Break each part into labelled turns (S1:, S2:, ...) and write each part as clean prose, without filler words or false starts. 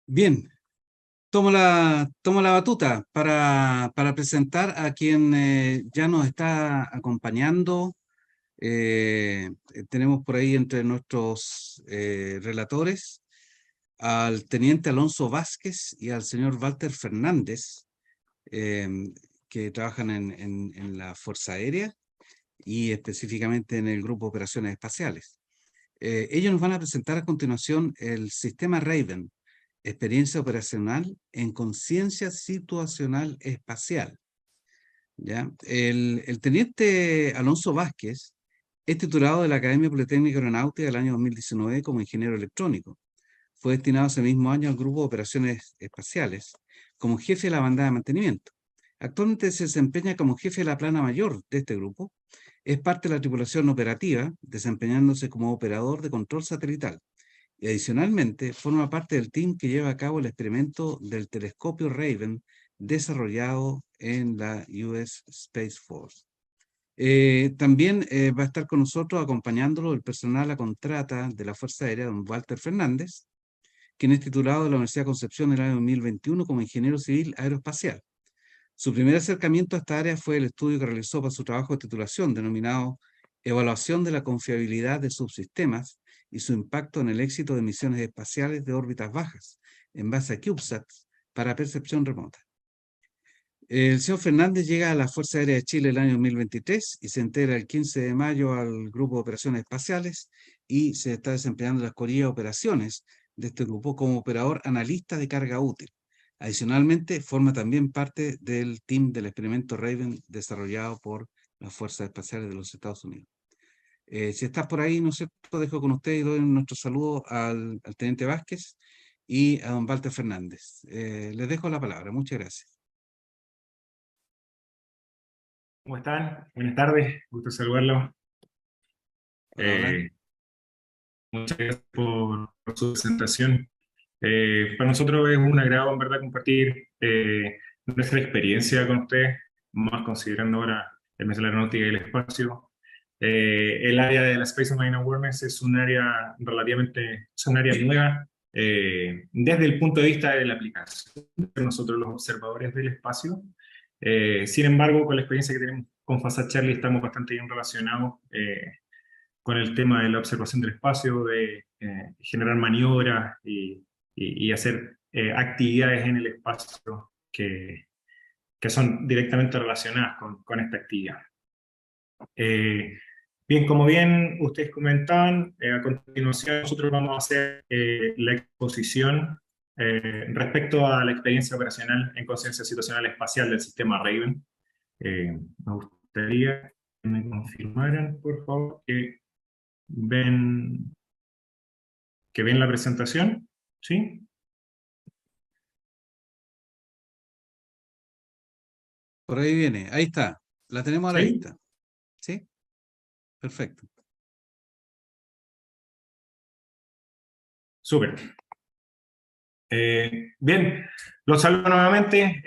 S1: Bien, tomo la batuta para presentar a quien ya nos está acompañando. Tenemos por ahí entre nuestros relatores al teniente Alonso Vázquez y al señor Walter Fernández, que trabajan en la Fuerza Aérea y específicamente en el Grupo de Operaciones Espaciales. Ellos nos van a presentar a continuación el sistema Raven, experiencia operacional en conciencia situacional espacial. ¿Ya? El teniente Alonso Vázquez es titulado de la Academia Politécnica Aeronáutica del año 2019 como ingeniero electrónico. Fue destinado ese mismo año al Grupo de Operaciones Espaciales como jefe de la bandada de mantenimiento. Actualmente se desempeña como jefe de la plana mayor de este grupo. Es parte de la tripulación operativa, desempeñándose como operador de control satelital. Y adicionalmente forma parte del team que lleva a cabo el experimento del telescopio Raven desarrollado en la US Space Force. También va a estar con nosotros acompañándolo el personal a contrata de la Fuerza Aérea, don Walter Fernández, quien es titulado de la Universidad de Concepción en el año 2021 como ingeniero civil aeroespacial. Su primer acercamiento a esta área fue el estudio que realizó para su trabajo de titulación, denominado Evaluación de la confiabilidad de subsistemas y su impacto en el éxito de misiones espaciales de órbitas bajas, en base a CubeSats para percepción remota. El señor Fernández llega a la Fuerza Aérea de Chile el año 2023 y se integra el 15 de mayo al Grupo de Operaciones Espaciales y se está desempeñando en la escuadrilla de operaciones de este grupo como operador analista de carga útil. Adicionalmente, forma también parte del team del experimento Raven desarrollado por las Fuerzas Espaciales de los Estados Unidos. Si estás por ahí, ¿no es cierto? Dejo con usted y doy nuestro saludo al teniente Vázquez y a don Walter Fernández. Les dejo la palabra. Muchas gracias.
S2: ¿Cómo están? Buenas tardes, gusto saludarlos.
S1: Hola, hola.
S2: Eh, Muchas gracias por su presentación. Para nosotros es un agrado, en verdad, compartir nuestra experiencia con ustedes, más considerando ahora el mes de la aeronáutica y el espacio. El área de la Space Domain Awareness es un área es un área nueva desde el punto de vista de la aplicación, de nosotros los observadores del espacio. Sin embargo, con la experiencia que tenemos con FASA Charlie estamos bastante bien relacionados con el tema de la observación del espacio, de generar maniobras y hacer actividades en el espacio que son directamente relacionadas con esta actividad. Bien, como bien ustedes comentaban, a continuación nosotros vamos a hacer la exposición respecto a la experiencia operacional en conciencia situacional espacial del sistema Raven. Me gustaría que me confirmaran, por favor, ven, que ven la presentación, ¿sí?
S1: Por ahí viene, ahí está. La tenemos a la
S2: ¿Sí?
S1: vista. ¿Sí? Perfecto.
S2: Súper. Bien, los saludo nuevamente.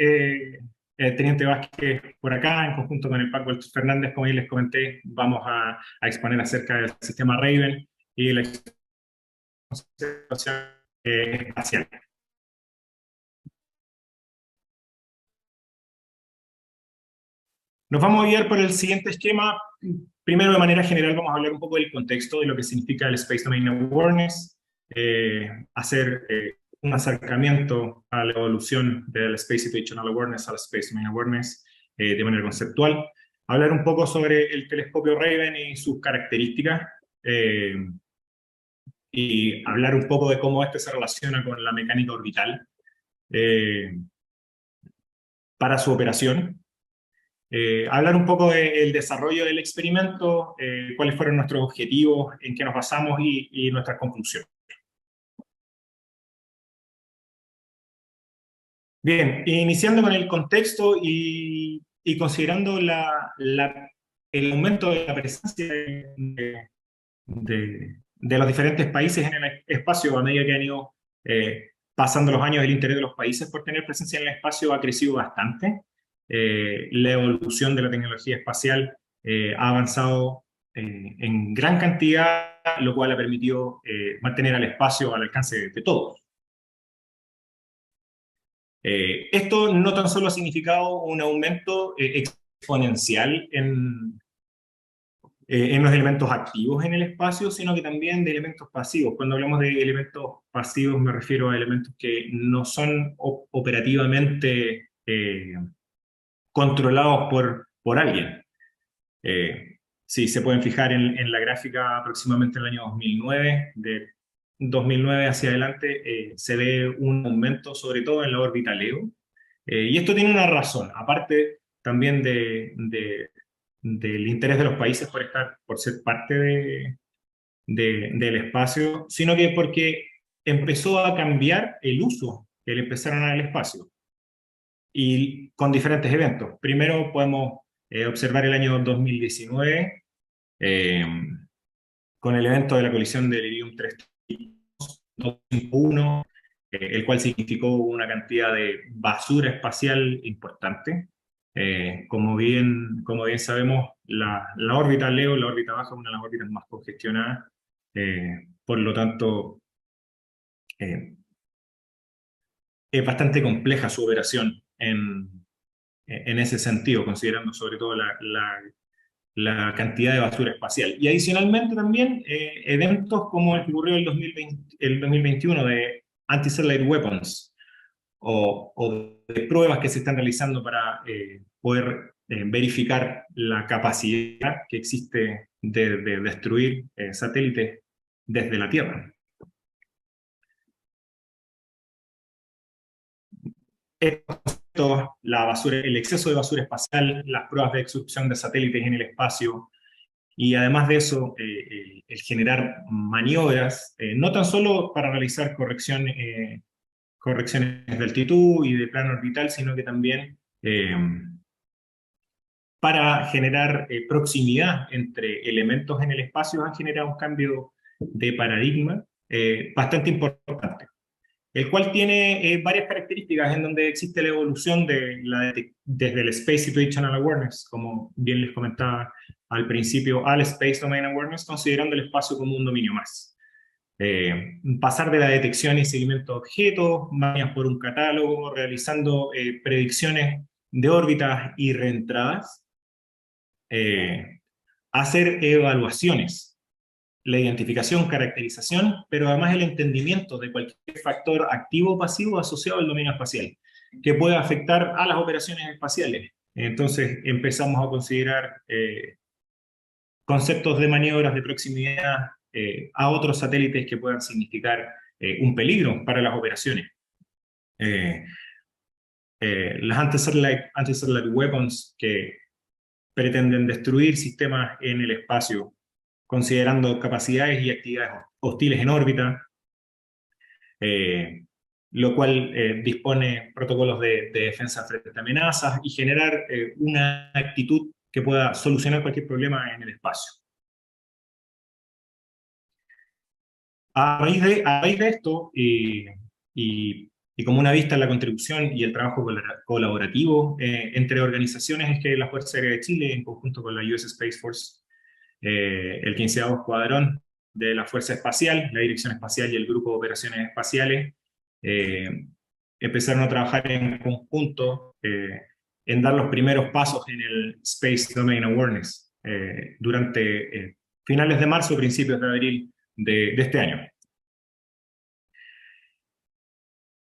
S2: Teniente Vázquez por acá, en conjunto con el Paco Fernández, como ya les comenté, vamos a exponer acerca del sistema Raven y la situación espacial. Nos vamos a guiar por el siguiente esquema. Primero, de manera general, vamos a hablar un poco del contexto de lo que significa el Space Domain Awareness, hacer un acercamiento a la evolución del Space Situational Awareness al Space Domain Awareness de manera conceptual, hablar un poco sobre el telescopio Raven y sus características, y hablar un poco de cómo este se relaciona con la mecánica orbital para su operación. Hablar un poco del desarrollo del experimento, cuáles fueron nuestros objetivos, en qué nos basamos y nuestras conclusiones. Bien, iniciando con el contexto y considerando el aumento de la presencia de los diferentes países en el espacio a medida que han ido pasando los años, el interés de los países por tener presencia en el espacio ha crecido bastante. La evolución de la tecnología espacial ha avanzado en gran cantidad, lo cual ha permitido mantener al espacio al alcance de todos. Esto no tan solo ha significado un aumento exponencial en los elementos activos en el espacio, sino que también de elementos pasivos. Cuando hablamos de elementos pasivos me refiero a elementos que no son operativamente controlados por alguien. Sí, se pueden fijar en la gráfica aproximadamente en el año 2009, de 2009 hacia adelante se ve un aumento sobre todo en la órbita Leo. Y esto tiene una razón, aparte también del interés de los países por ser parte del espacio, sino que porque empezó a cambiar el uso que le empezaron a dar al espacio y con diferentes eventos. Primero podemos observar el año 2019 eh, con el evento de la colisión del Iridium 351, el cual significó una cantidad de basura espacial importante. Como bien sabemos, la órbita LEO, la órbita baja, es una de las órbitas más congestionadas. Por lo tanto, eh, es bastante compleja su operación en ese sentido, considerando sobre todo la cantidad de basura espacial. Y adicionalmente también eventos como el que ocurrió el 2021 de Anti-Satellite Weapons o de pruebas que se están realizando para poder verificar la capacidad que existe de destruir satélites desde la Tierra. La basura, el exceso de basura espacial, las pruebas de extracción de satélites en el espacio, y además de eso, el generar maniobras, no tan solo para realizar correcciones de altitud y de plano orbital, sino que también para generar proximidad entre elementos en el espacio, han generado un cambio de paradigma bastante importante, el cual tiene varias características en donde existe la evolución desde el Space Situational Awareness, como bien les comentaba al principio, al Space Domain Awareness, considerando el espacio como un dominio más. Pasar de la detección y seguimiento de objetos, maneras por un catálogo, realizando predicciones de órbitas y reentradas, hacer evaluaciones, la identificación, caracterización, pero además el entendimiento de cualquier factor activo o pasivo asociado al dominio espacial, que pueda afectar a las operaciones espaciales. Entonces empezamos a considerar conceptos de maniobras de proximidad a otros satélites que puedan significar un peligro para las operaciones. Las anti-satellite weapons que pretenden destruir sistemas en el espacio, considerando capacidades y actividades hostiles en órbita, lo cual dispone protocolos de defensa frente a amenazas y generar una actitud que pueda solucionar cualquier problema en el espacio. A raíz de esto, y como una vista en la contribución y el trabajo colaborativo entre organizaciones, es que la Fuerza Aérea de Chile, en conjunto con la US Space Force, el 15º Escuadrón de la Fuerza Espacial, la Dirección Espacial y el Grupo de Operaciones Espaciales, empezaron a trabajar en conjunto en dar los primeros pasos en el Space Domain Awareness durante finales de marzo, principios de abril de este año.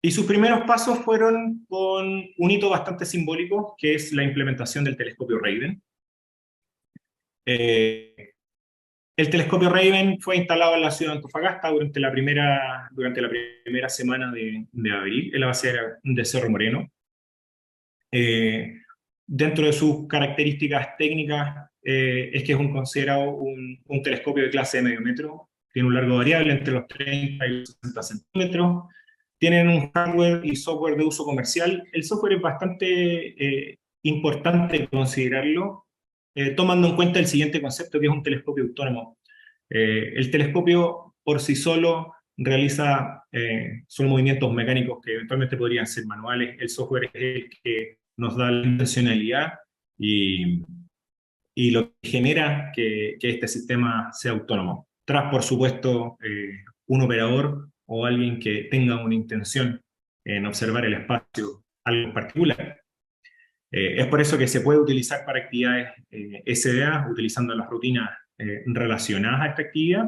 S2: Y sus primeros pasos fueron con un hito bastante simbólico, que es la implementación del telescopio Raven. El telescopio Raven fue instalado en la ciudad de Antofagasta durante la primera semana de abril, en la base aérea de Cerro Moreno. Dentro de sus características técnicas, es que es considerado un telescopio de clase de medio metro, tiene un largo variable entre los 30 y los 60 centímetros, tienen un hardware y software de uso comercial. El software es bastante importante considerarlo, tomando en cuenta el siguiente concepto, que es un telescopio autónomo. El telescopio por sí solo realiza solo movimientos mecánicos que eventualmente podrían ser manuales. El software es el que nos da la intencionalidad y lo que genera que este sistema sea autónomo. Tras, por supuesto, un operador o alguien que tenga una intención en observar el espacio algo en particular. Es por eso que se puede utilizar para actividades SDA, utilizando las rutinas relacionadas a esta actividad,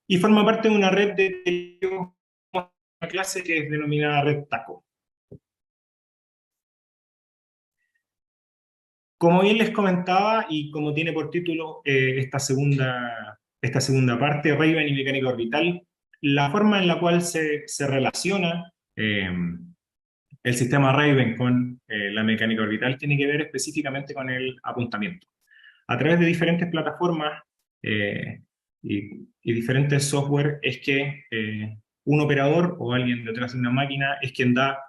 S2: y forma parte de una red de una clase que es denominada red TACO. Como bien les comentaba, y como tiene por título esta segunda parte, Raven y mecánica orbital, la forma en la cual se relaciona el sistema Raven con la mecánica orbital tiene que ver específicamente con el apuntamiento. A través de diferentes plataformas eh, y diferentes software es que un operador o alguien detrás de una máquina es quien da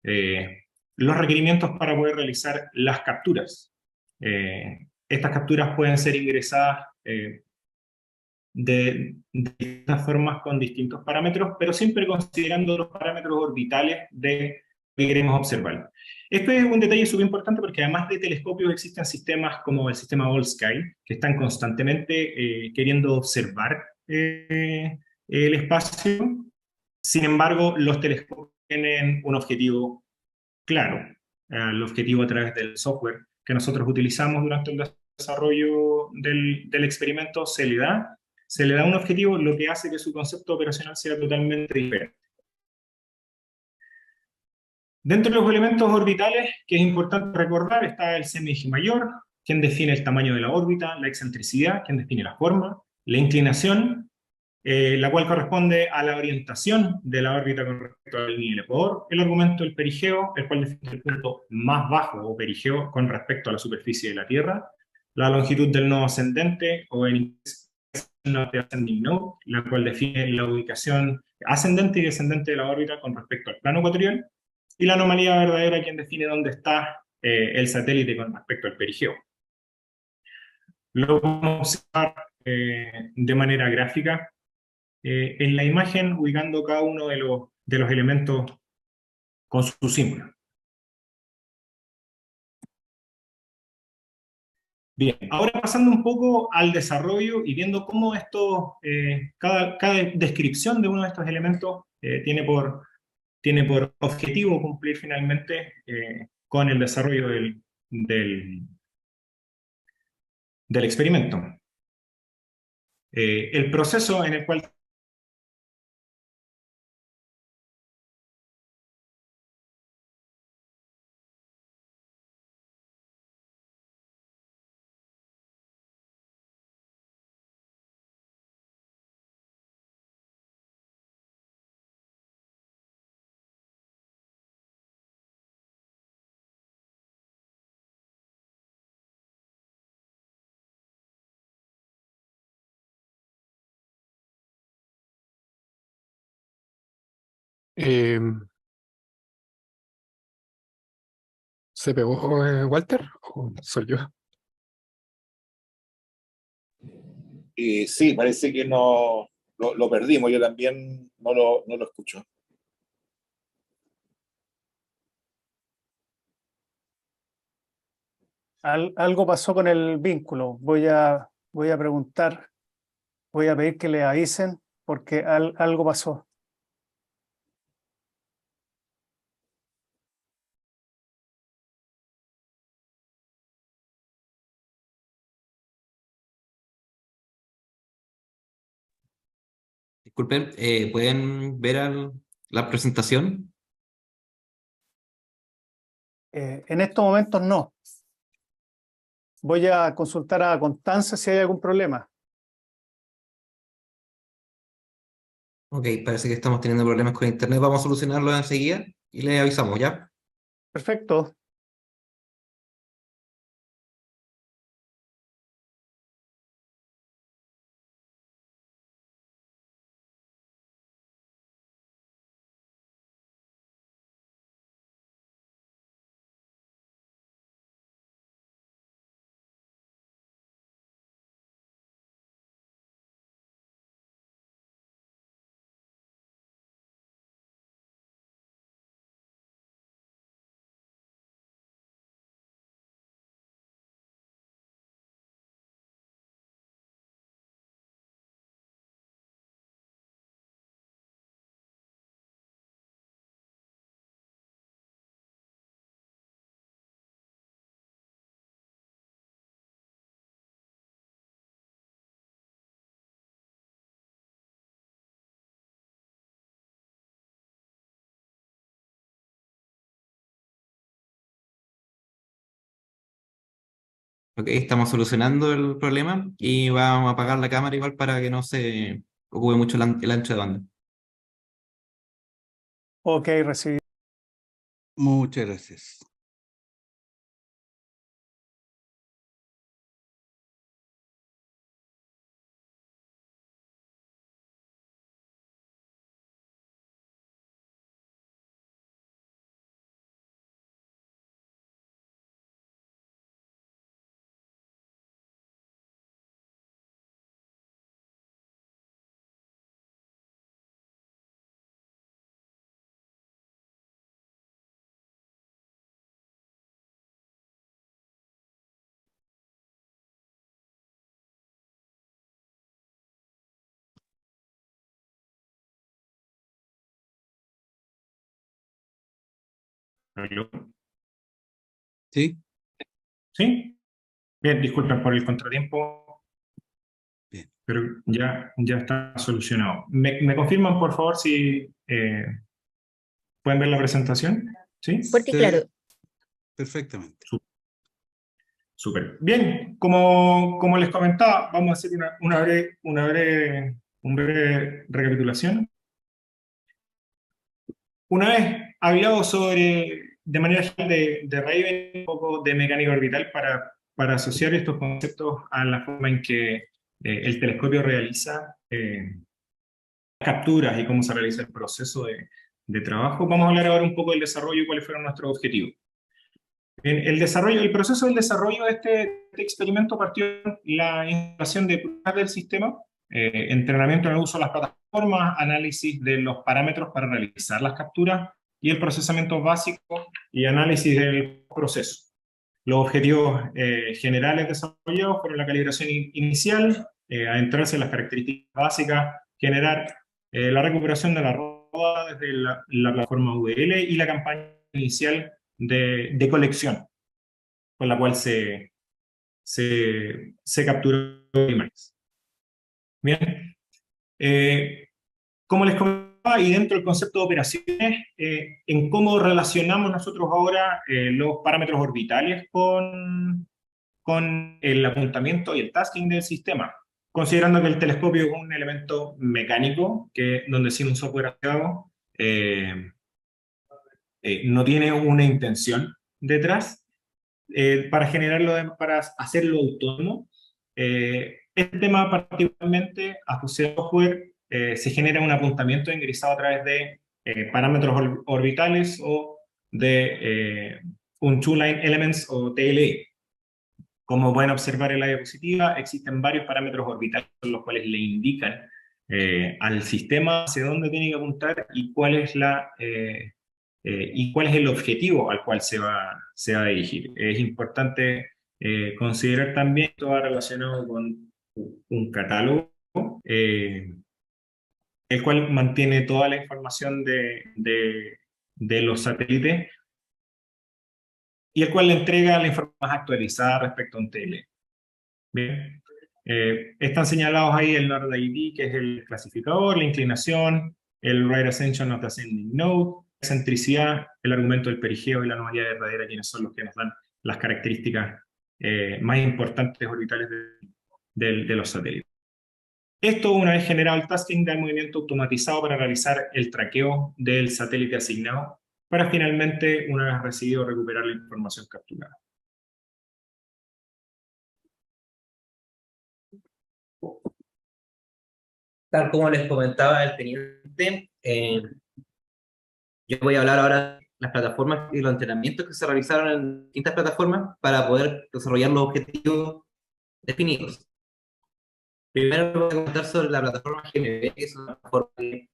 S2: los requerimientos para poder realizar las capturas. Estas capturas pueden ser ingresadas de distintas formas con distintos parámetros, pero siempre considerando los parámetros orbitales de que queremos observar. Este es un detalle súper importante porque además de telescopios existen sistemas como el sistema All Sky, que están constantemente queriendo observar el espacio. Sin embargo, los telescopios tienen un objetivo claro, el objetivo a través del software que nosotros utilizamos durante el desarrollo del experimento se le da un objetivo, lo que hace que su concepto operacional sea totalmente diferente. Dentro de los elementos orbitales, que es importante recordar, está el semieje mayor, quien define el tamaño de la órbita, la excentricidad, quien define la forma, la inclinación, la cual corresponde a la orientación de la órbita con respecto al línea del ecuador, el argumento del perigeo, el cual define el punto más bajo o perigeo con respecto a la superficie de la Tierra, la longitud del nodo ascendente o en inglés North Ascending Node, la cual define la ubicación ascendente y descendente de la órbita con respecto al plano ecuatorial, y la anomalía verdadera, quien define dónde está el satélite con respecto al perigeo. Lo vamos a observar de manera gráfica en la imagen, ubicando cada uno de los elementos con su símbolo. Bien, ahora pasando un poco al desarrollo y viendo cómo esto, cada descripción de uno de estos elementos tiene por objetivo cumplir finalmente con el desarrollo del experimento. El proceso en el cual
S3: Eh, ¿Se pegó Walter o soy yo?
S4: Y sí, parece que no lo perdimos, yo también no lo escucho.
S5: Algo pasó con el vínculo. Voy a preguntar, voy a pedir que le avisen porque algo pasó.
S6: Disculpen, ¿pueden ver la presentación?
S5: En estos momentos no. Voy a consultar a Constanza si hay algún problema.
S6: Ok, parece que estamos teniendo problemas con internet. Vamos a solucionarlo enseguida y le avisamos, ¿ya?
S5: Perfecto.
S6: Ok, estamos solucionando el problema y vamos a apagar la cámara igual para que no se ocupe mucho el ancho de banda.
S5: Ok, recibí.
S1: Muchas gracias.
S2: ¿Aló?
S1: ¿Sí?
S2: ¿Sí? Bien, disculpen por el contratiempo,
S1: Bien.
S2: pero ya está solucionado. ¿Me confirman, por favor, si pueden ver la presentación? ¿Sí?
S7: Porque claro,
S1: Perfectamente.
S2: Súper. Bien, como les comentaba, vamos a hacer una breve recapitulación. Una vez hablado de manera general de Raven, un poco de mecánica orbital para asociar estos conceptos a la forma en que el telescopio realiza capturas y cómo se realiza el proceso de trabajo, vamos a hablar ahora un poco del desarrollo y cuáles fueron nuestros objetivos. En el proceso del desarrollo de este experimento partió la instalación de pruebas del sistema, entrenamiento en el uso de las plataformas, análisis de los parámetros para realizar las capturas y el procesamiento básico y análisis del proceso. Los objetivos generales desarrollados fueron la calibración inicial, adentrarse en las características básicas, generar la recuperación de la roda desde la plataforma VL y la campaña inicial de colección, con la cual se capturó imágenes. Bien, como les comentaba, y dentro del concepto de operaciones, en cómo relacionamos nosotros ahora los parámetros orbitales con el apuntamiento y el tasking del sistema, considerando que el telescopio es un elemento mecánico, donde sin un software asociado no tiene una intención detrás, para para hacerlo autónomo. Este tema particularmente asociado al software, se genera un apuntamiento ingresado a través de parámetros orbitales o de un Two-Line Elements o TLE. Como pueden observar en la diapositiva, existen varios parámetros orbitales los cuales le indican al sistema hacia dónde tiene que apuntar y cuál es el objetivo al cual se va a dirigir. Es importante considerar también que esto va relacionado con un catálogo, el cual mantiene toda la información de los satélites y el cual le entrega la información más actualizada respecto a un TL. Bien. Están señalados ahí el Node ID, que es el clasificador, la inclinación, el Right Ascension of the Ascending Node, la excentricidad, el argumento del perigeo y la anomalía verdadera, quienes son los que nos dan las características más importantes orbitales de los satélites. Esto, una vez generado el tasking, da el movimiento automatizado para realizar el traqueo del satélite asignado, para finalmente, una vez recibido, recuperar la información capturada.
S6: Tal como les comentaba el teniente, yo voy a hablar ahora de las plataformas y los entrenamientos que se realizaron en distintas plataformas para poder desarrollar los objetivos definidos. Primero voy a comentar sobre la plataforma GNB, que es una plataforma que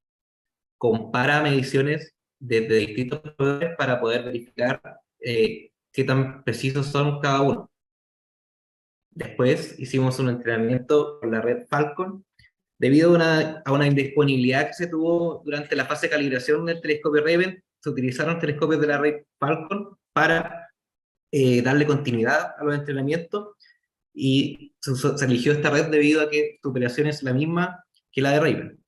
S6: compara mediciones desde distintos proveedores para poder verificar qué tan precisos son cada uno. Después hicimos un entrenamiento con la red Falcon, debido a una indisponibilidad que se tuvo durante la fase de calibración del telescopio Raven. Se utilizaron telescopios de la red Falcon para darle continuidad a los entrenamientos, y se eligió esta red debido a que su operación es la misma que la de Raven.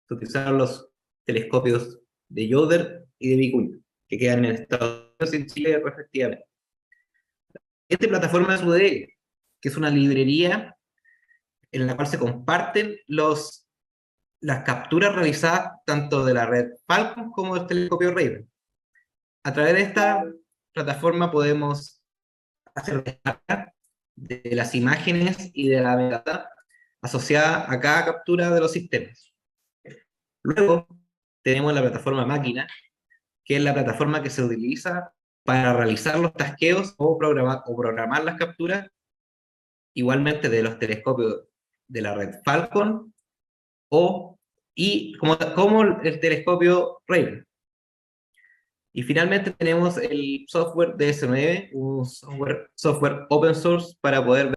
S6: Se utilizaron los telescopios de Yoder y de Vicuña, que quedan en Estados Unidos y en Chile respectivamente. Esta plataforma es UDL, que es una librería en la cual se comparten las capturas realizadas tanto de la red Falcon como del telescopio Raven. A través de esta plataforma podemos hacer descarga de las imágenes y de la metadata asociada a cada captura de los sistemas. Luego tenemos la plataforma máquina, que es la plataforma que se utiliza para realizar los tasqueos o programar las capturas, igualmente de los telescopios de la red Falcon y como el telescopio Raven. Y finalmente tenemos el software DS9, un software open source para poder ver.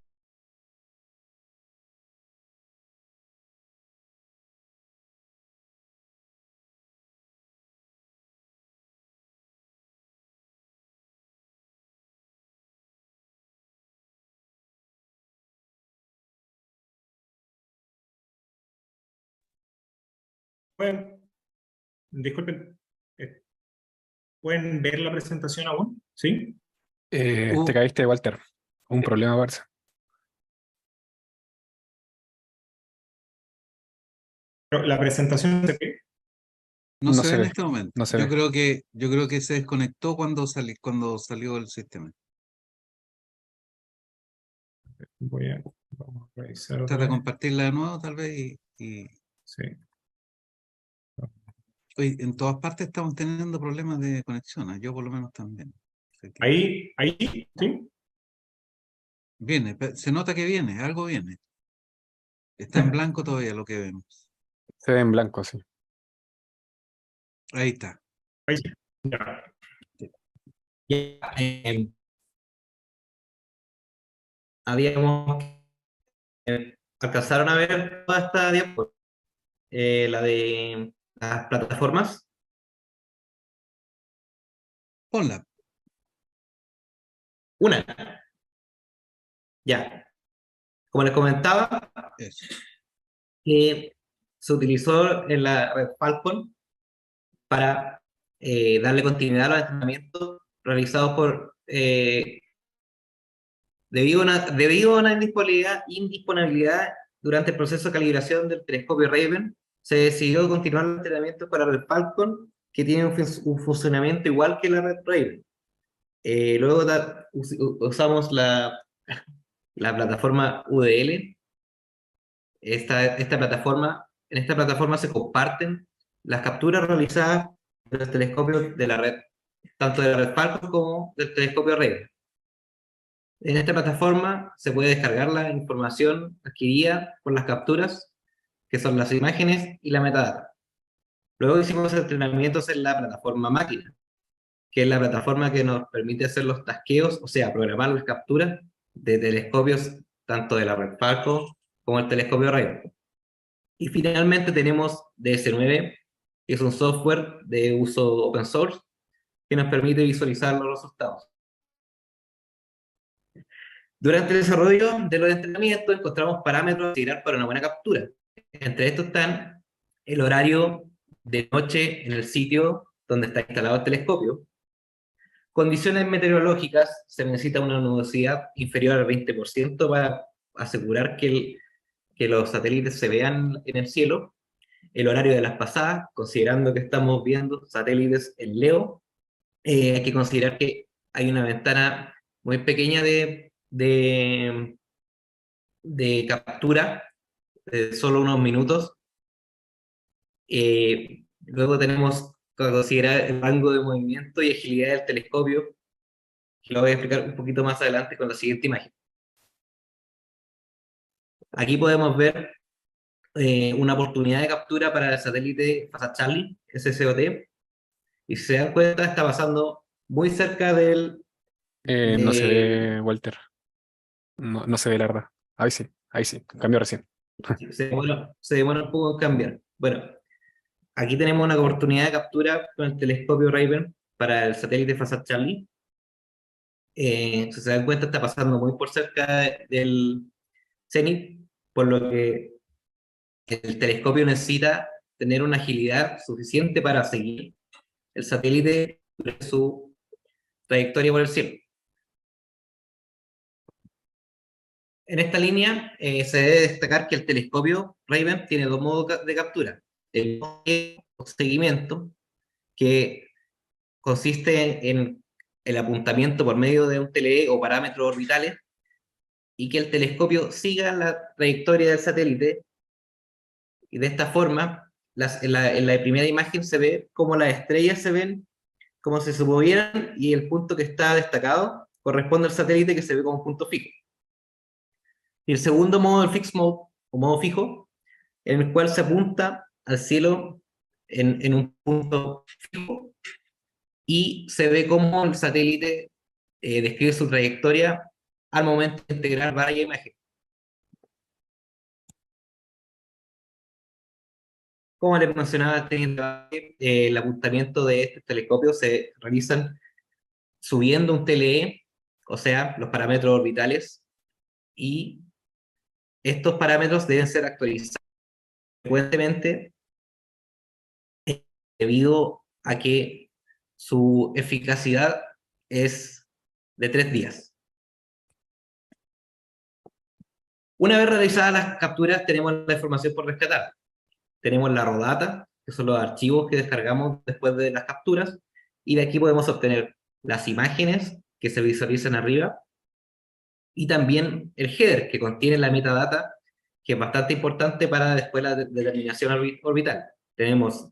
S2: Disculpen, ¿pueden ver la presentación aún? ¿Sí?
S3: Te caíste, Walter. Un problema, Barça.
S2: Pero la presentación se ve.
S1: No
S3: No
S1: se
S3: se
S1: ve en
S3: ve,
S1: este momento.
S3: no se
S1: Yo
S3: ve.
S1: creo que se desconectó cuando salió el sistema.
S2: Vamos a revisar otra
S1: Trata de
S2: vez.
S1: compartirla de nuevo, tal vez,
S2: Sí.
S1: Oye, en todas partes estamos teniendo problemas de conexión, ¿eh? Yo por lo menos también. Así que
S2: Ahí, ¿sí?
S1: viene, se nota que viene, algo viene. Está en blanco todavía lo que vemos.
S3: Se ve en blanco, sí.
S1: Ahí está.
S2: Ahí sí. Ya.
S6: Habíamos alcanzaron a ver toda esta diapositiva, la de las plataformas.
S1: Ponla.
S6: Una, ya. Como les comentaba,
S1: Eso.
S6: se utilizó en la red Falcon para darle continuidad a los entrenamientos realizados debido a una indisponibilidad durante el proceso de calibración del telescopio Raven. Se decidió continuar los entrenamientos para la red Falcon, que tiene un funcionamiento igual que la red Raven. Luego usamos la plataforma UDL. En esta plataforma se comparten las capturas realizadas de los telescopios de la red, tanto de la red Falcon como del telescopio Raven. En esta plataforma se puede descargar la información adquirida por las capturas, que son las imágenes y la metadata. Luego hicimos entrenamientos en la plataforma máquina, que es la plataforma que nos permite hacer los tasqueos, o sea, programar las capturas de telescopios tanto de la red Falcon como el telescopio Raven. Y finalmente tenemos DS9, que es un software de uso open source que nos permite visualizar los resultados. Durante el desarrollo de los entrenamientos encontramos parámetros a considerar para una buena captura. Entre estos están el horario de noche en el sitio donde está instalado el telescopio. Condiciones meteorológicas, se necesita una nubosidad inferior al 20% para asegurar que los satélites se vean en el cielo. El horario de las pasadas, considerando que estamos viendo satélites en Leo, hay que considerar que hay una ventana muy pequeña de captura, de solo unos minutos. Luego tenemos que considerar el rango de movimiento y agilidad del telescopio, que lo voy a explicar un poquito más adelante con la siguiente imagen. Aquí podemos ver una oportunidad de captura para el satélite Fasat Charlie, SSOT, y si se dan cuenta está pasando muy cerca
S3: No se ve, Walter. No se ve, la verdad. Ahí sí. Cambió recién.
S6: se demora un poco en cambiar. Bueno, aquí tenemos una oportunidad de captura con el telescopio Raven para el satélite Fasat Charlie. Si se dan cuenta está pasando muy por cerca del cenit, por lo que el telescopio necesita tener una agilidad suficiente para seguir el satélite durante su trayectoria por el cielo. En esta línea se debe destacar que el telescopio Raven tiene dos modos de captura. El modo de seguimiento, que consiste en el apuntamiento por medio de un TLE o parámetros orbitales, y que el telescopio siga la trayectoria del satélite, y de esta forma, en la primera imagen se ve cómo las estrellas se ven como si se movieran, y el punto que está destacado corresponde al satélite, que se ve como un punto fijo. Y el segundo modo, el fixed mode, o modo fijo, en el cual se apunta al cielo en un punto fijo, y se ve cómo el satélite describe su trayectoria al momento de integrar varias imágenes. Como les mencionaba, el apuntamiento de este telescopio se realizan subiendo un TLE, o sea, los parámetros orbitales, y estos parámetros deben ser actualizados frecuentemente debido a que su eficacidad es de 3 días. Una vez realizadas las capturas, tenemos la información por rescatar. Tenemos la raw data, que son los archivos que descargamos después de las capturas, y de aquí podemos obtener las imágenes que se visualizan arriba, y también el header, que contiene la metadata, que es bastante importante para después la determinación orbital. Tenemos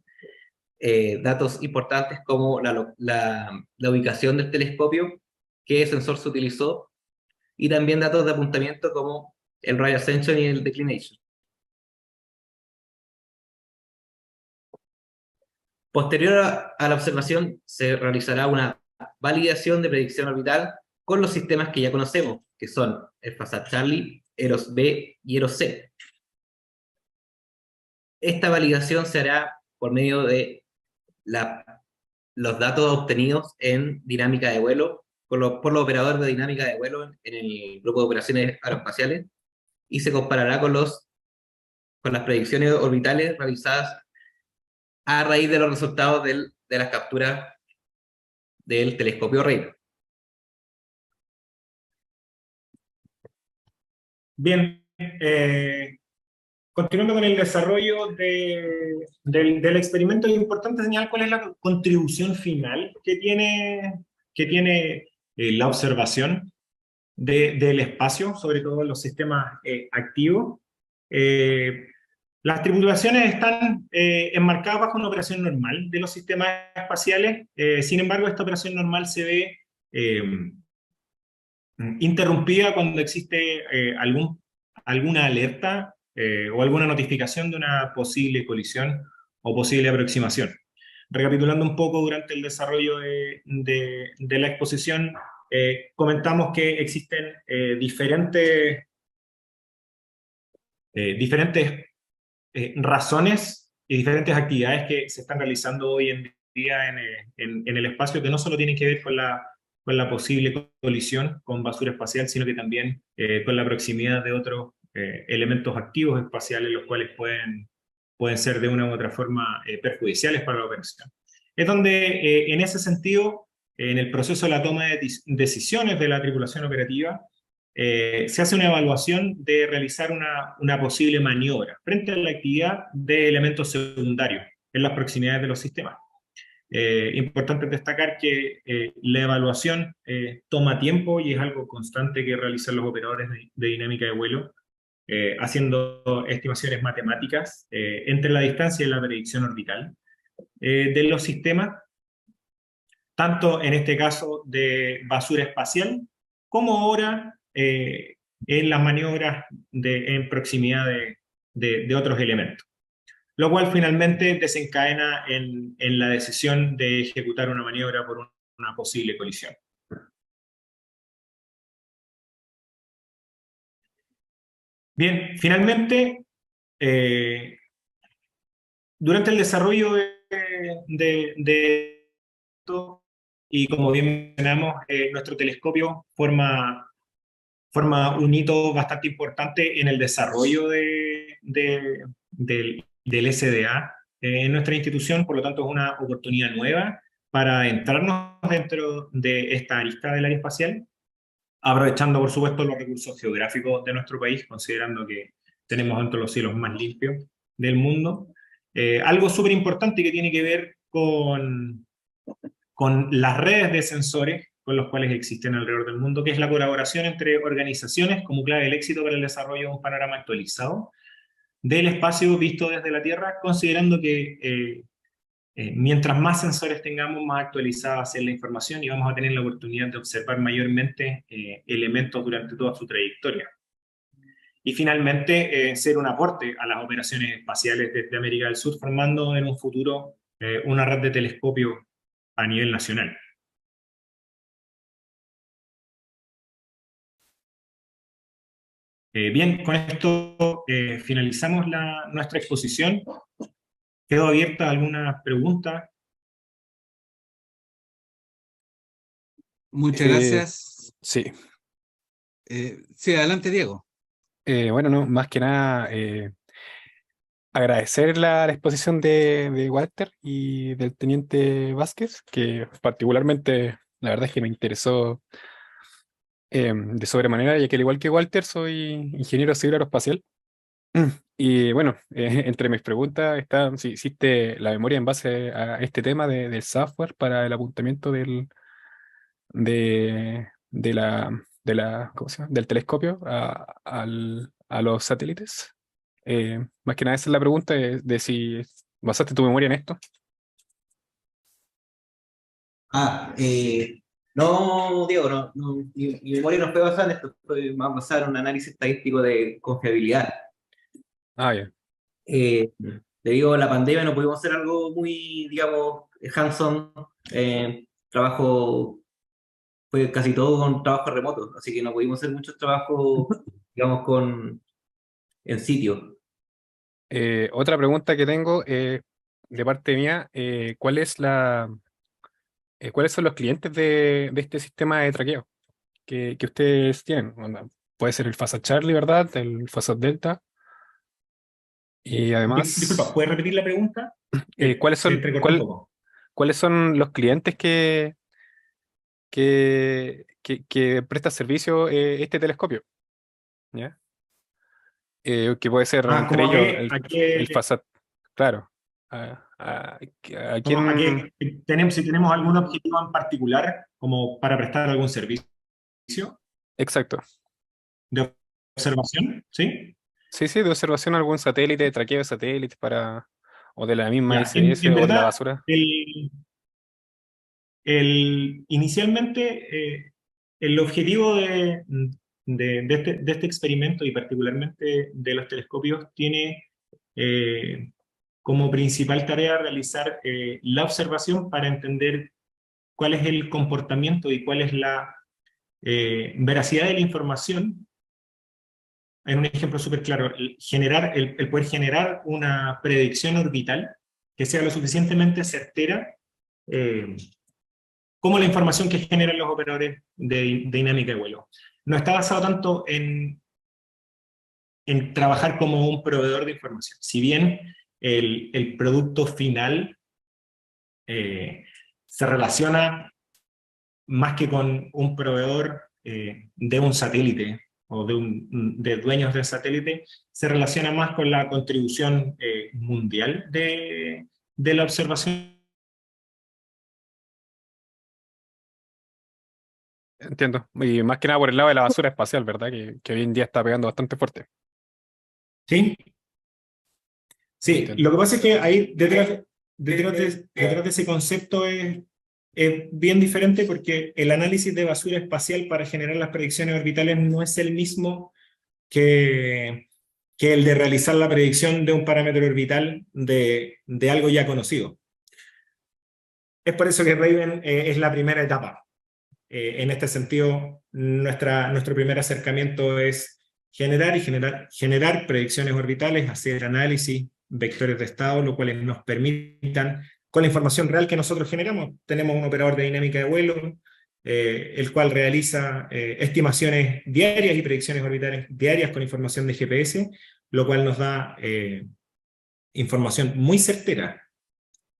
S6: datos importantes como la ubicación del telescopio, qué sensor se utilizó, y también datos de apuntamiento como el ray ascension y el declination. Posterior a la observación se realizará una validación de predicción orbital con los sistemas que ya conocemos, que son el FASAT Charlie, EROS B y EROS C. Esta validación se hará por medio de los datos obtenidos en dinámica de vuelo por los operadores de dinámica de vuelo en el grupo de operaciones aeroespaciales, y se comparará con las predicciones orbitales realizadas a raíz de los resultados de las capturas del telescopio Raven.
S2: Bien, continuando con el desarrollo del experimento, es importante señalar cuál es la contribución final que tiene la observación del espacio, sobre todo en los sistemas activos. Las tripulaciones están enmarcadas bajo una operación normal de los sistemas espaciales. Sin embargo, esta operación normal se ve interrumpida cuando existe alguna alerta o alguna notificación de una posible colisión o posible aproximación. Recapitulando un poco, durante el desarrollo de la exposición, comentamos que existen diferentes razones y diferentes actividades que se están realizando hoy en día en el espacio, que no solo tienen que ver con la posible colisión con basura espacial, sino que también con la proximidad de otros elementos activos espaciales, los cuales pueden ser de una u otra forma perjudiciales para la operación. Es donde, en ese sentido, en el proceso de la toma de decisiones de la tripulación operativa, se hace una evaluación de realizar una posible maniobra frente a la actividad de elementos secundarios en las proximidades de los sistemas. Importante destacar que la evaluación toma tiempo y es algo constante que realizan los operadores de dinámica de vuelo, haciendo estimaciones matemáticas entre la distancia y la predicción orbital de los sistemas, tanto en este caso de basura espacial, como ahora en las maniobras en proximidad de otros elementos, lo cual finalmente desencadena en la decisión de ejecutar una maniobra por una posible colisión. Bien, finalmente, durante el desarrollo de esto, y como bien mencionamos, nuestro telescopio forma un hito bastante importante en el desarrollo del SDA en nuestra institución. Por lo tanto, es una oportunidad nueva para entrarnos dentro de esta arista del área espacial. aprovechando por supuesto los recursos geográficos de nuestro país, considerando que tenemos entre los cielos más limpios del mundo. Algo súper importante que tiene que ver con las redes de sensores con los cuales existen alrededor del mundo, que es la colaboración entre organizaciones como clave del éxito para el desarrollo de un panorama actualizado del espacio visto desde la Tierra, considerando que mientras más sensores tengamos, más actualizada va a ser la información y vamos a tener la oportunidad de observar mayormente elementos durante toda su trayectoria. Y finalmente, ser un aporte a las operaciones espaciales desde América del Sur, formando en un futuro una red de telescopios a nivel nacional. Bien, con esto finalizamos nuestra exposición. Quedo abierta a alguna pregunta.
S1: Muchas gracias.
S3: Sí.
S1: Sí, adelante, Diego.
S3: Bueno, no, más que nada, agradecer la exposición de Walter y del teniente Vázquez, que particularmente, la verdad es que me interesó de sobremanera, ya que al igual que Walter, soy ingeniero civil aeroespacial. Y bueno, entre mis preguntas está si hiciste la memoria en base a este tema del software para el apuntamiento ¿cómo se llama? Del telescopio a los satélites. Más que nada esa es la pregunta de si basaste tu memoria en esto.
S6: No, Diego, mi memoria no fue basada en esto, fue más basada en un análisis estadístico de confiabilidad.
S3: Ah, ya.
S6: Debido a la pandemia no pudimos hacer algo muy, digamos, hands-on. Trabajo fue casi todo con trabajo remoto, así que no pudimos hacer muchos trabajos, digamos, en sitio.
S3: Otra pregunta que tengo de parte mía, ¿cuáles son los clientes de este sistema de traqueo que ustedes tienen? Onda, puede ser el FASAT Charlie, ¿verdad? El FASAT Delta. Y además,
S2: Disculpa, ¿puedes repetir la pregunta?
S3: ¿cuáles
S2: Se
S3: son,
S2: entrecortó un poco.
S3: ¿cuáles son los clientes que presta servicio este telescopio? ¿Ya? Que puede ser entre
S2: ¿Cómo
S3: ellos
S2: a qué,
S3: el FASAT, claro. ¿A quién?
S2: si tenemos algún objetivo en particular como para prestar algún servicio
S3: Exacto.
S2: de observación? ¿Sí?
S3: Sí, sí, de observación a algún satélite, de traqueo de satélites o de la misma
S2: Ya,
S3: ISS
S2: en
S3: o de la
S2: verdad,
S3: basura.
S2: inicialmente el objetivo de este experimento y particularmente de los telescopios tiene como principal tarea realizar la observación para entender cuál es el comportamiento y cuál es la veracidad de la información. En un ejemplo súper claro, el poder generar una predicción orbital que sea lo suficientemente certera como la información que generan los operadores de dinámica de vuelo. No está basado tanto en trabajar como un proveedor de información. Si bien el producto final se relaciona más que con un proveedor de un satélite o de dueños del satélite, se relaciona más con la contribución mundial de la observación.
S3: Entiendo. Y más que nada por el lado de la basura espacial, ¿verdad? Que hoy en día está pegando bastante fuerte.
S2: ¿Sí? Sí,
S3: Entiendo.
S2: lo que pasa es que ahí detrás de ese concepto es bien diferente porque el análisis de basura espacial para generar las predicciones orbitales no es el mismo que el de realizar la predicción de un parámetro orbital de algo ya conocido. Es por eso que Raven es la primera etapa. En este sentido, nuestro primer acercamiento es generar predicciones orbitales, hacer análisis, vectores de estado, lo cual nos permitan, con la información real que nosotros generamos, tenemos un operador de dinámica de vuelo, el cual realiza estimaciones diarias y predicciones orbitales diarias con información de GPS, lo cual nos da información muy certera.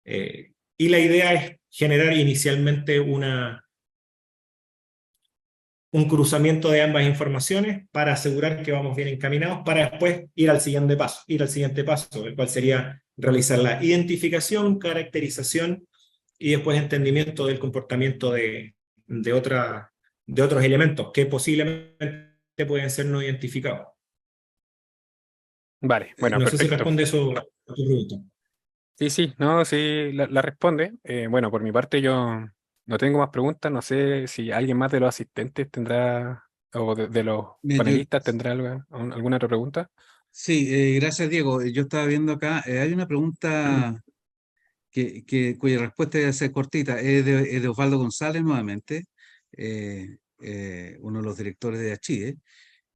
S2: Y la idea es generar inicialmente un cruzamiento de ambas informaciones para asegurar que vamos bien encaminados para después ir al siguiente paso, el cual sería realizar la identificación, caracterización y después entendimiento del comportamiento de otros elementos que posiblemente pueden ser no identificados.
S3: Vale, bueno,
S2: No sé si
S3: perfecto.
S2: responde eso a tu pregunta.
S3: Sí, no, sí, la responde. Bueno, por mi parte yo no tengo más preguntas, no sé si alguien más de los asistentes tendrá, o de los
S1: Mira,
S3: panelistas tendrá alguna otra pregunta.
S1: sí, gracias Diego. Yo estaba viendo acá, hay una pregunta cuya respuesta debe ser cortita, es de Osvaldo González nuevamente, uno de los directores de Achide,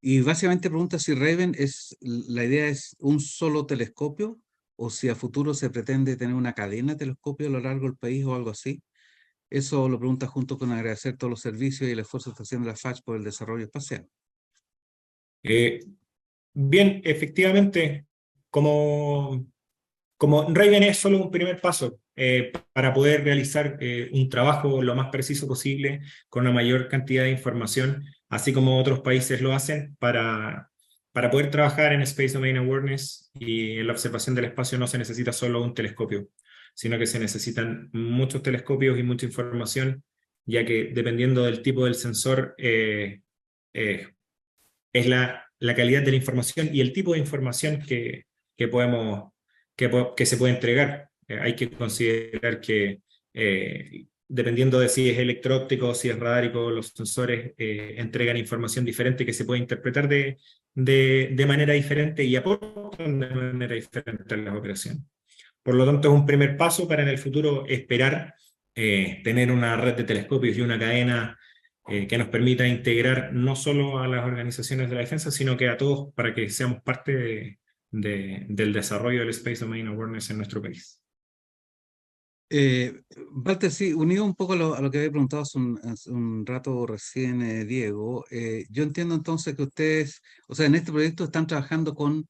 S1: y básicamente pregunta si Raven la idea es un solo telescopio o si a futuro se pretende tener una cadena de telescopios a lo largo del país o algo así. Eso lo pregunta junto con agradecer todos los servicios y el esfuerzo que está haciendo la FACH por el desarrollo espacial.
S2: Bien, efectivamente, como Raven es solo un primer paso para poder realizar un trabajo lo más preciso posible, con una mayor cantidad de información, así como otros países lo hacen, para poder trabajar en Space Domain Awareness y en la observación del espacio no se necesita solo un telescopio, sino que se necesitan muchos telescopios y mucha información, ya que dependiendo del tipo del sensor, es la calidad de la información y el tipo de información que podemos que se puede entregar. Hay que considerar que dependiendo de si es electro-óptico o si es radárico, los sensores entregan información diferente que se puede interpretar de manera diferente y aportan de manera diferente a las operaciones. Por lo tanto, es un primer paso para en el futuro esperar tener una red de telescopios y una cadena que nos permita integrar no solo a las organizaciones de la defensa, sino que a todos para que seamos parte del desarrollo del Space Domain Awareness en nuestro país.
S1: Walter, sí, unido un poco a lo que había preguntado hace un rato recién Diego, yo entiendo entonces que ustedes, o sea, en este proyecto están trabajando con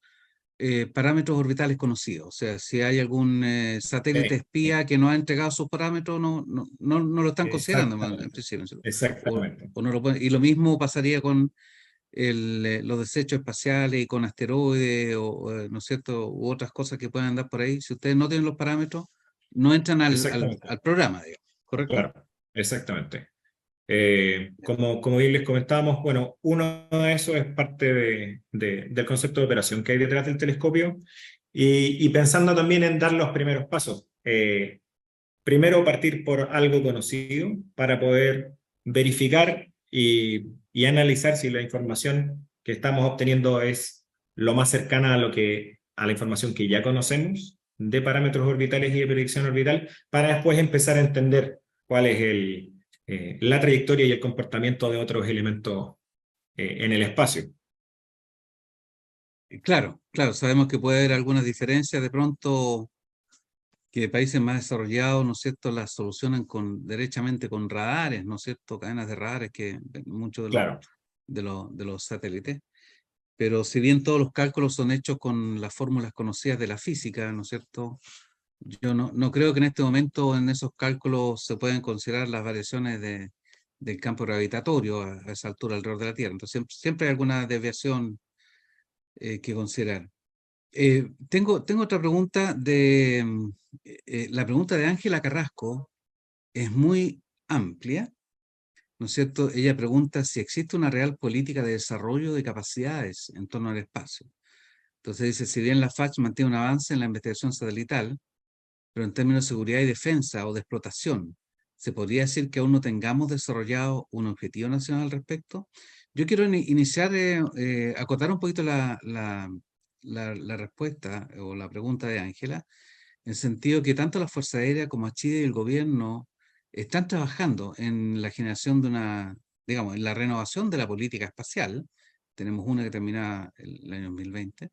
S1: parámetros orbitales conocidos, o sea, si hay algún satélite espía que no ha entregado sus parámetros, no lo están considerando en principio.
S2: Exactamente.
S1: O no lo pueden, y lo mismo pasaría con los desechos espaciales y con asteroides, ¿no es cierto?, u otras cosas que puedan andar por ahí. Si ustedes no tienen los parámetros, no entran al programa, digamos, ¿correcto?
S2: Claro, exactamente. Como bien les comentábamos, bueno, uno de esos es parte del concepto de operación que hay detrás del telescopio y pensando también en dar los primeros pasos. Primero partir por algo conocido para poder verificar y analizar si la información que estamos obteniendo es lo más cercana a la información que ya conocemos de parámetros orbitales y de predicción orbital, para después empezar a entender cuál es la trayectoria y el comportamiento de otros elementos en el espacio.
S1: Claro, sabemos que puede haber algunas diferencias de pronto que países más desarrollados, ¿no es cierto?, las solucionan derechamente con radares, ¿no es cierto?, cadenas de radares que muchos
S2: Claro.
S1: de los satélites. Pero si bien todos los cálculos son hechos con las fórmulas conocidas de la física, ¿no es cierto?, yo no creo que en este momento en esos cálculos se puedan considerar las variaciones del campo gravitatorio a esa altura alrededor de la Tierra. Entonces siempre hay alguna desviación que considerar. Tengo otra pregunta la pregunta de Ángela Carrasco es muy amplia, ¿no es cierto? Ella pregunta si existe una real política de desarrollo de capacidades en torno al espacio. Entonces dice, si bien la FACH mantiene un avance en la investigación satelital, pero en términos de seguridad y defensa o de explotación, ¿se podría decir que aún no tengamos desarrollado un objetivo nacional al respecto? Yo quiero iniciar, acotar un poquito la respuesta o la pregunta de Ángela, en el sentido que tanto la Fuerza Aérea como Chile y el gobierno están trabajando en la generación digamos, en la renovación de la política espacial. Tenemos una que termina el año 2020.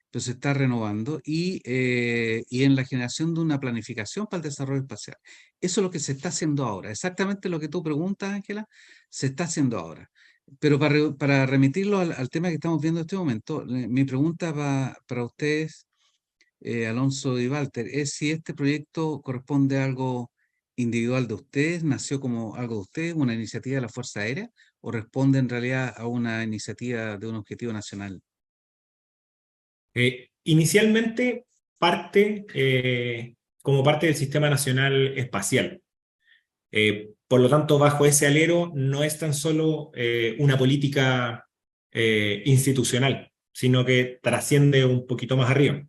S1: Entonces está renovando y en la generación de una planificación para el desarrollo espacial. Eso es lo que se está haciendo ahora. Exactamente lo que tú preguntas, Ángela, se está haciendo ahora. Pero para remitirlo al tema que estamos viendo en este momento, mi pregunta para ustedes, Alonso y Walter, es si este proyecto corresponde a algo individual de ustedes, nació como algo de ustedes, una iniciativa de la Fuerza Aérea, o responde en realidad a una iniciativa de un objetivo nacional?
S2: Inicialmente parte como parte del Sistema Nacional Espacial. Por lo tanto, bajo ese alero no es tan solo una política institucional, sino que trasciende un poquito más arriba.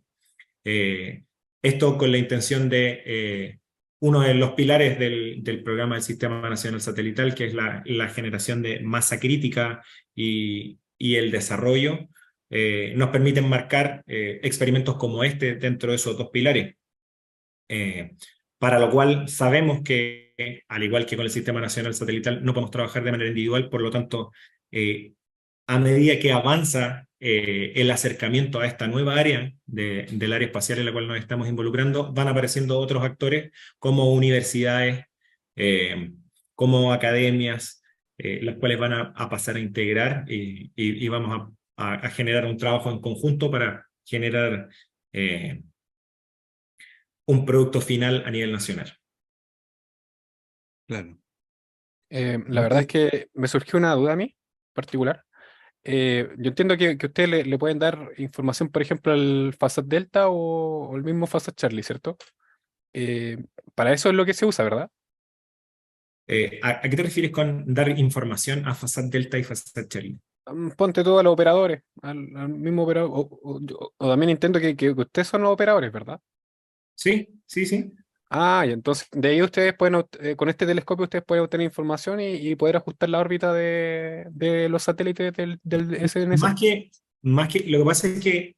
S2: Esto con la intención de uno de los pilares del programa del Sistema Nacional Satelital, que es la generación de masa crítica y el desarrollo, nos permiten marcar experimentos como este dentro de esos dos pilares. Para lo cual sabemos que, al igual que con el Sistema Nacional Satelital, no podemos trabajar de manera individual, por lo tanto, a medida que avanza el acercamiento a esta nueva área del área espacial en la cual nos estamos involucrando, van apareciendo otros actores como universidades, como academias, las cuales van a pasar a integrar y vamos a generar un trabajo en conjunto para generar un producto final a nivel nacional.
S1: Claro.
S3: La verdad es que me surgió una duda a mí, particular. Yo entiendo que ustedes le pueden dar información, por ejemplo, al Fasat Delta o el mismo Fasat Charlie, ¿cierto? Para eso es lo que se usa, ¿verdad?
S2: ¿A qué te refieres con dar información a Fasat Delta y Fasat Charlie?
S3: Ponte todo a los operadores, al mismo operador, o también entiendo que ustedes son los operadores, ¿verdad?
S2: Sí, sí, sí.
S3: Ah, y entonces de ahí ustedes pueden, con este telescopio ustedes pueden obtener información y poder ajustar la órbita de los satélites del SNS.
S2: Más que, lo que pasa es que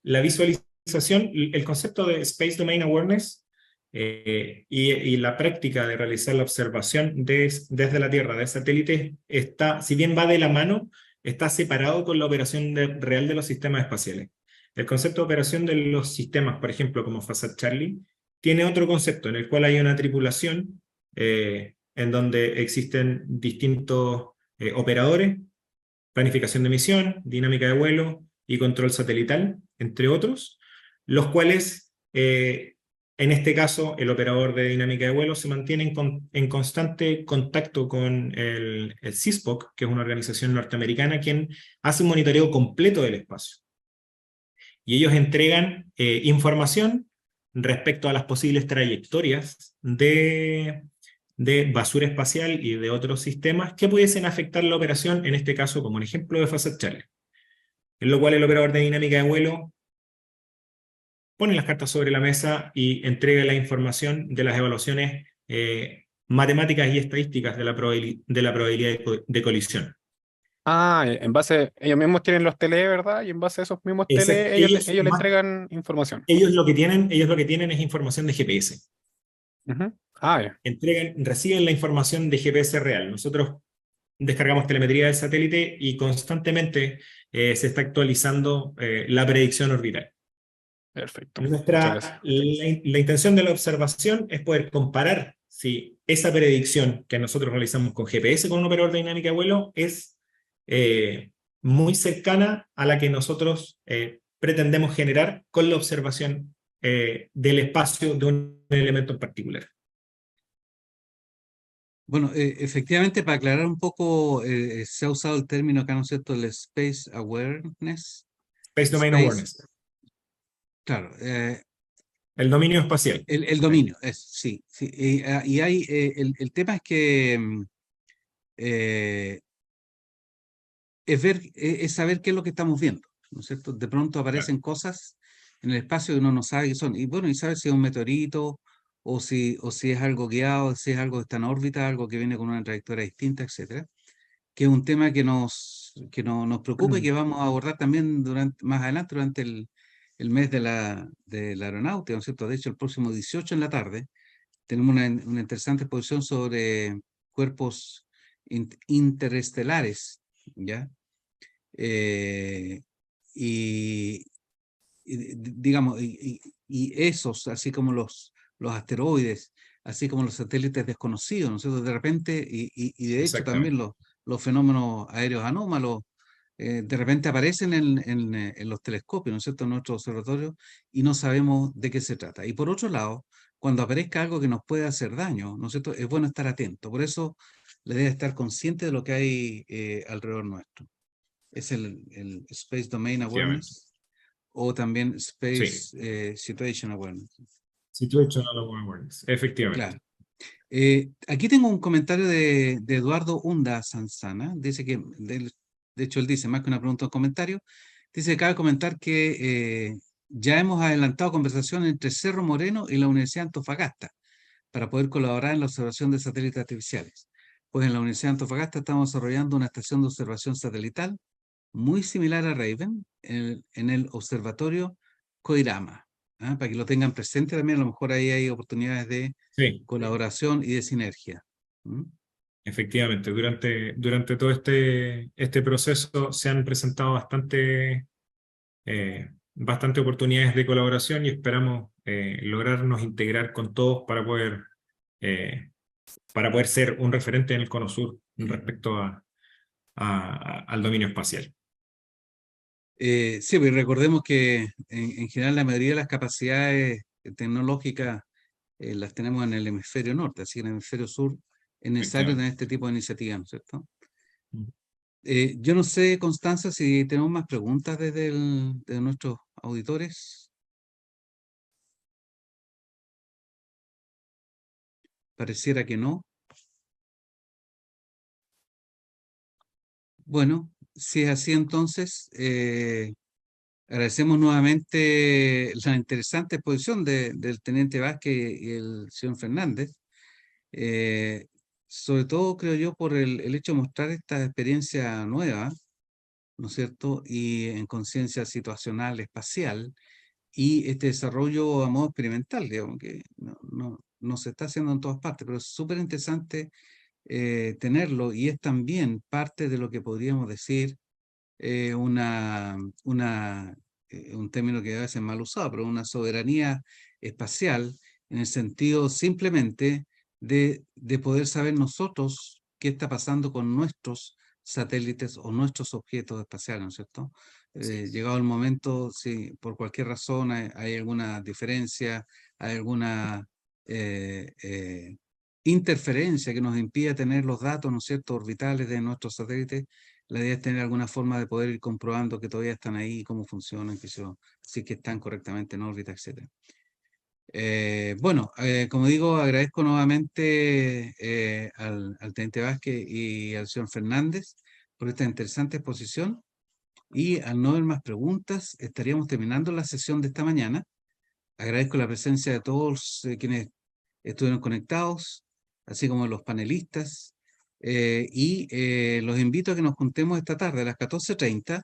S2: la visualización, el concepto de Space Domain Awareness y la práctica de realizar la observación desde la Tierra de satélites está, si bien va de la mano, está separado con la operación real de los sistemas espaciales. El concepto de operación de los sistemas, por ejemplo, como Fasat Charlie, tiene otro concepto en el cual hay una tripulación en donde existen distintos operadores, planificación de misión, dinámica de vuelo y control satelital, entre otros, los cuales, en este caso, el operador de dinámica de vuelo se mantiene en constante contacto con el CISPOC, que es una organización norteamericana, quien hace un monitoreo completo del espacio. Y ellos entregan información respecto a las posibles trayectorias de basura espacial y de otros sistemas que pudiesen afectar la operación, en este caso como el ejemplo de Fasat Charlie. En lo cual el operador de dinámica de vuelo pone las cartas sobre la mesa y entrega la información de las evaluaciones matemáticas y estadísticas de la probabilidad de colisión.
S3: Ah, en base, ellos mismos tienen los tele, ¿verdad? Y en base a esos mismos tele, ellos le entregan información.
S2: Ellos lo que tienen es información de GPS.
S3: Ujú. Ah, ya.
S2: Reciben la información de GPS real. Nosotros descargamos telemetría del satélite y constantemente se está actualizando la predicción orbital.
S3: Perfecto. Muchas gracias.
S2: La intención de la observación es poder comparar si esa predicción que nosotros realizamos con GPS con un operador de dinámica de vuelo es muy cercana a la que nosotros pretendemos generar con la observación del espacio de un elemento en particular.
S1: Bueno, efectivamente, para aclarar un poco, se ha usado el término acá, ¿no es cierto?, el Space Awareness.
S2: Space Domain
S1: Space,
S2: Awareness.
S1: Claro,
S2: El dominio espacial.
S1: el dominio, sí. Sí, y hay, el tema es que es saber qué es lo que estamos viendo, ¿no es cierto? De pronto aparecen cosas en el espacio que uno no sabe qué son. Y bueno, y sabe si es un meteorito o si es algo guiado, si es algo que está en órbita, algo que viene con una trayectoria distinta, etcétera. Que es un tema que nos preocupa y que vamos a abordar también más adelante durante el mes de la aeronáutica, ¿no es cierto? De hecho, el próximo 18 en la tarde tenemos una interesante exposición sobre cuerpos interestelares, ¿ya? Y, digamos, y esos, así como los asteroides, así como los satélites desconocidos, ¿no es cierto? De repente, y de hecho también los fenómenos aéreos anómalos, de repente aparecen en los telescopios, ¿no es cierto?, en nuestros observatorios, y no sabemos de qué se trata. Y por otro lado, cuando aparezca algo que nos puede hacer daño, ¿no es cierto?, es bueno estar atento. Por eso la idea es estar consciente de lo que hay alrededor nuestro. Es el Space Domain Awareness o también Space Situation Awareness.
S2: Situational awareness, efectivamente.
S1: Claro. Aquí tengo un comentario de Eduardo Hunda Sanzana. Dice que, de hecho, él dice, más que una pregunta o un comentario, dice que cabe comentar que ya hemos adelantado conversación entre Cerro Moreno y la Universidad de Antofagasta para poder colaborar en la observación de satélites artificiales. Pues en la Universidad de Antofagasta estamos desarrollando una estación de observación satelital muy similar a Raven en el observatorio Coirama. Para que lo tengan presente también, a lo mejor ahí hay oportunidades de
S2: Sí,
S1: colaboración y de sinergia.
S2: efectivamente. Durante todo este proceso se han presentado bastante oportunidades de colaboración y esperamos lograrnos integrar con todos eh, para poder ser un referente en el Cono Sur respecto al dominio espacial.
S1: Sí, pues recordemos que en general la mayoría de las capacidades tecnológicas las tenemos en el hemisferio norte, así que en el hemisferio sur es necesario tener este tipo de iniciativas, ¿no es cierto? Yo no sé, Constanza, si tenemos más preguntas de nuestros auditores. Pareciera que no. Bueno, si es así entonces, agradecemos nuevamente la interesante exposición del teniente Vázquez y el señor Fernández. Sobre todo, creo yo, por el hecho de mostrar esta experiencia nueva, ¿no es cierto? Y en conciencia situacional, espacial, y este desarrollo a modo experimental, digamos, que no se está haciendo en todas partes, pero es súper interesante tenerlo, y es también parte de lo que podríamos decir un término que a veces es mal usado, pero una soberanía espacial, en el sentido simplemente de poder saber nosotros qué está pasando con nuestros satélites o nuestros objetos espaciales, ¿no es cierto? Llegado el momento, si por cualquier razón hay alguna diferencia, hay alguna interferencia que nos impida tener los datos, ¿no es cierto?, orbitales de nuestros satélites, la idea es tener alguna forma de poder ir comprobando que todavía están ahí, cómo funcionan, si es que están correctamente en órbita, etc. Bueno, como digo, agradezco nuevamente al teniente Vázquez y al señor Fernández por esta interesante exposición, y al no haber más preguntas, estaríamos terminando la sesión de esta mañana. Agradezco la presencia de todos quienes estuvieron conectados, así como los panelistas, y los invito a que nos juntemos esta tarde a las 14:30